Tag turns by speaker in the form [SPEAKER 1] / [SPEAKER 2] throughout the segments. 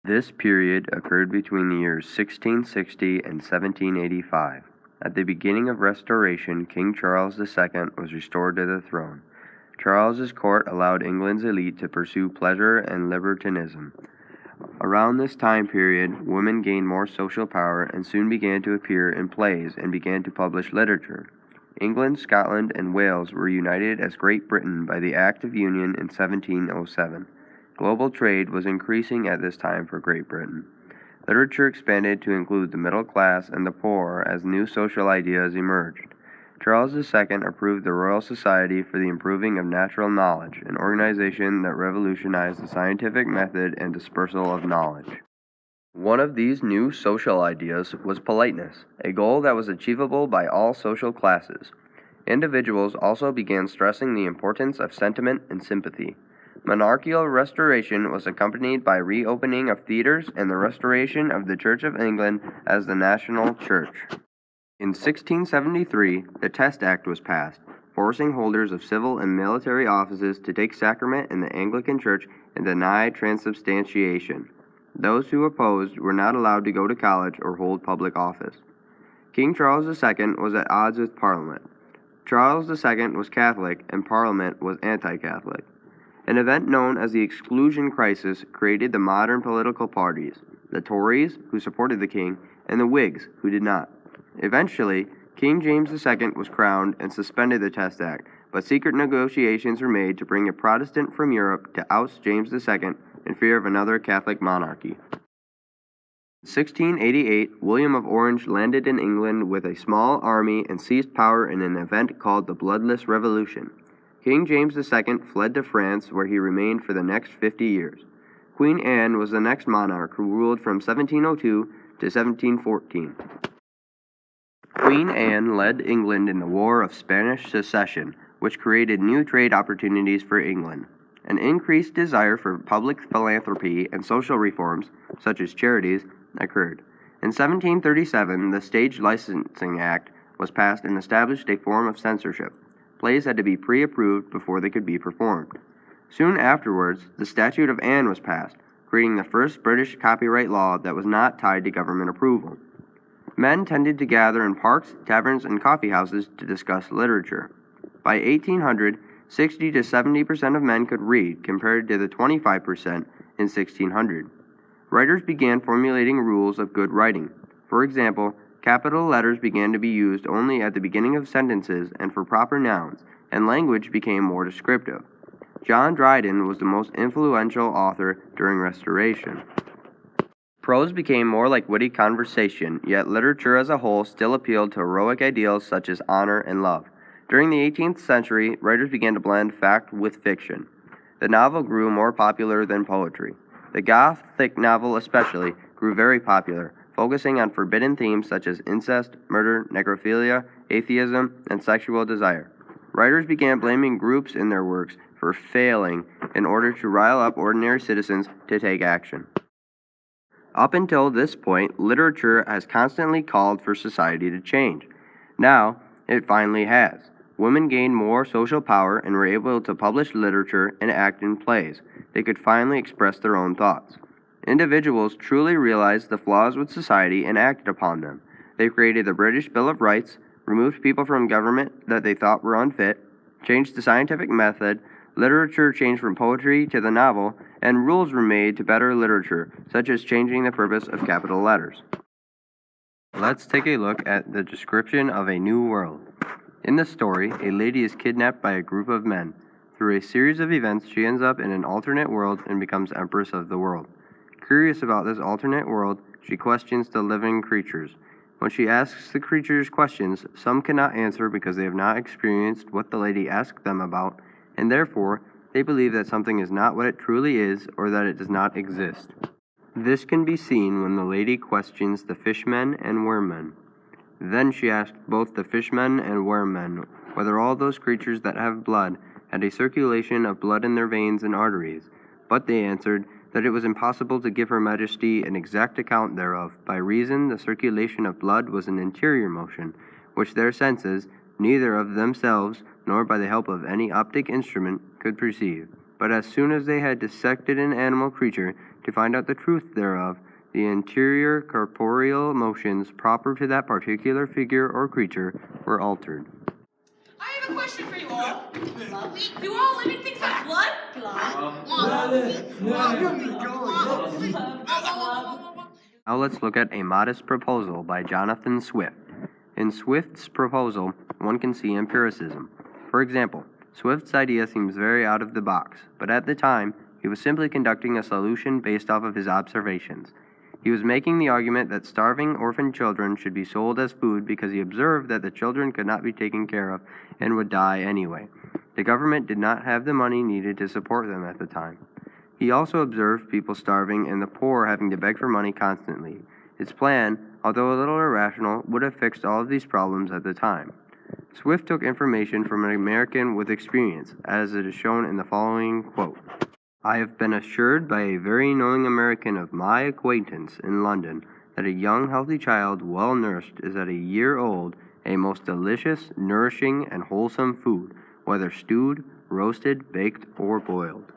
[SPEAKER 1] This period occurred between the years 1660 and 1785. At the beginning of Restoration, King Charles II was restored to the throne. Charles's court allowed England's elite to pursue pleasure and libertinism. Around this time period, women gained more social power and soon began to appear in plays and began to publish literature. England, Scotland, and Wales were united as Great Britain by the Act of Union in 1707. Global trade was increasing at this time for Great Britain. Literature expanded to include the middle class and the poor as new social ideas emerged. Charles II approved the Royal Society for the Improving of Natural Knowledge, an organization that revolutionized the scientific method and dispersal of knowledge. One of these new social ideas was politeness, a goal that was achievable by all social classes. Individuals also began stressing the importance of sentiment and sympathy. Monarchical restoration was accompanied by reopening of theaters and the restoration of the Church of England as the national church. In 1673, the Test Act was passed, forcing holders of civil and military offices to take sacrament in the Anglican Church and deny transubstantiation. Those who opposed were not allowed to go to college or hold public office. King Charles II was at odds with Parliament. Charles II was Catholic and Parliament was anti-Catholic. An event known as the Exclusion Crisis created the modern political parties, the Tories, who supported the king, and the Whigs, who did not. Eventually, King James II was crowned and suspended the Test Act, but secret negotiations were made to bring a Protestant from Europe to oust James II in fear of another Catholic monarchy. In 1688, William of Orange landed in England with a small army and seized power in an event called the Bloodless Revolution. King James II fled to France, where he remained for the next 50 years. Queen Anne was the next monarch who ruled from 1702 to 1714. Queen Anne led England in the War of Spanish Succession, which created new trade opportunities for England. An increased desire for public philanthropy and social reforms, such as charities, occurred. In 1737, the Stage Licensing Act was passed and established a form of censorship. Plays had to be pre-approved before they could be performed. Soon afterwards, the Statute of Anne was passed, creating the first British copyright law that was not tied to government approval. Men tended to gather in parks, taverns, and coffee houses to discuss literature. By 1800, 60 to 70% of men could read, compared to the 25% in 1600. Writers began formulating rules of good writing. For example, capital letters began to be used only at the beginning of sentences and for proper nouns, and language became more descriptive. John Dryden was the most influential author during Restoration. Prose became more like witty conversation, yet literature as a whole still appealed to heroic ideals such as honor and love. During the 18th century, writers began to blend fact with fiction. The novel grew more popular than poetry. The Gothic novel especially grew very popular, focusing on forbidden themes such as incest, murder, necrophilia, atheism, and sexual desire. Writers began blaming groups in their works for failing in order to rile up ordinary citizens to take action. Up until this point, literature has constantly called for society to change. Now, it finally has. Women gained more social power and were able to publish literature and act in plays. They could finally express their own thoughts. Individuals truly realized the flaws with society and acted upon them. They created the British Bill of Rights, removed people from government that they thought were unfit, changed the scientific method, literature changed from poetry to the novel, and rules were made to better literature, such as changing the purpose of capital letters. Let's take a look at the description of a new world. In the story, a lady is kidnapped by a group of men. Through a series of events, she ends up in an alternate world and becomes empress of the world. Curious about this alternate world, she questions the living creatures. When she asks the creatures questions, some cannot answer because they have not experienced what the lady asked them about, and therefore, they believe that something is not what it truly is or that it does not exist. This can be seen when the lady questions the fishmen and wormmen. Then she asked both the fishmen and wormmen whether all those creatures that have blood had a circulation of blood in their veins and arteries, but they answered that it was impossible to give her majesty an exact account thereof, by reason the circulation of blood was an interior motion, which their senses, neither of themselves nor by the help of any optic instrument, could perceive. But as soon as they had dissected an animal creature, to find out the truth thereof, the interior corporeal motions proper to that particular figure or creature were altered.
[SPEAKER 2] I have a question for you all. Do all living things have blood?
[SPEAKER 1] Now let's look at A Modest Proposal by Jonathan Swift. In Swift's proposal, one can see empiricism. For example, Swift's idea seems very out of the box, but at the time, he was simply conducting a solution based off of his observations. He was making the argument that starving orphan children should be sold as food because he observed that the children could not be taken care of and would die anyway. The government did not have the money needed to support them at the time. He also observed people starving and the poor having to beg for money constantly. His plan, although a little irrational, would have fixed all of these problems at the time. Swift took information from an American with experience, as it is shown in the following quote. I have been assured by a very knowing American of my acquaintance in London that a young healthy child well nursed is at a year old a most delicious, nourishing, and wholesome food, whether stewed, roasted, baked, or boiled.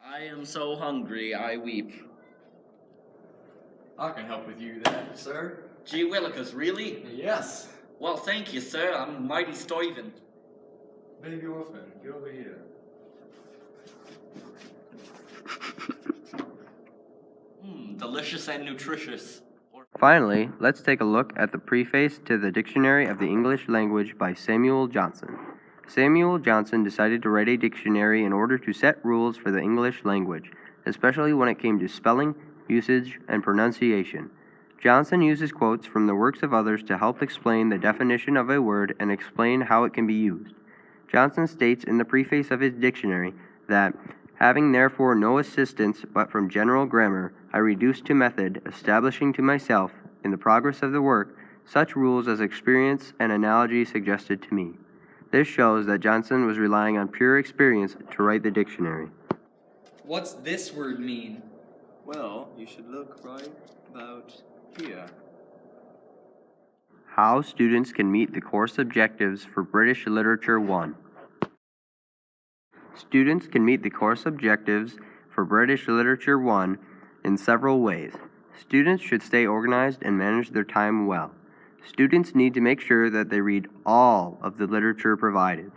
[SPEAKER 3] I am so hungry, I weep.
[SPEAKER 4] I can help with you there, sir.
[SPEAKER 3] Gee willikers, really?
[SPEAKER 4] Yes.
[SPEAKER 3] Well, thank you, sir. I'm mighty starving.
[SPEAKER 4] Baby orphan, get over here.
[SPEAKER 3] Delicious and nutritious.
[SPEAKER 1] Finally, let's take a look at the preface to the Dictionary of the English Language by Samuel Johnson. Samuel Johnson decided to write a dictionary in order to set rules for the English language, especially when it came to spelling, usage, and pronunciation. Johnson uses quotes from the works of others to help explain the definition of a word and explain how it can be used. Johnson states in the preface of his dictionary that, having therefore no assistance but from general grammar, I reduce to method, establishing to myself, in the progress of the work, such rules as experience and analogy suggested to me. This shows that Johnson was relying on pure experience to write the dictionary.
[SPEAKER 5] What's this word mean?
[SPEAKER 4] Well, you should look right about here.
[SPEAKER 1] How students can meet the course objectives for British Literature 1. Students can meet the course objectives for British Literature 1 in several ways. Students should stay organized and manage their time well. Students need to make sure that they read all of the literature provided.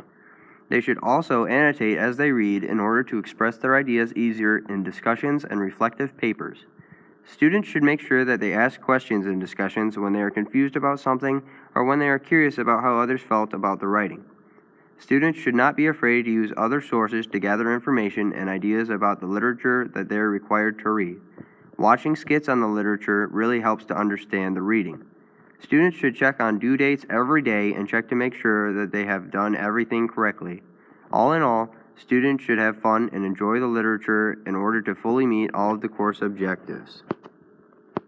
[SPEAKER 1] They should also annotate as they read in order to express their ideas easier in discussions and reflective papers. Students should make sure that they ask questions in discussions when they are confused about something or when they are curious about how others felt about the writing. Students should not be afraid to use other sources to gather information and ideas about the literature that they are required to read. Watching skits on the literature really helps to understand the reading. Students should check on due dates every day and check to make sure that they have done everything correctly. All in all, students should have fun and enjoy the literature in order to fully meet all of the course objectives.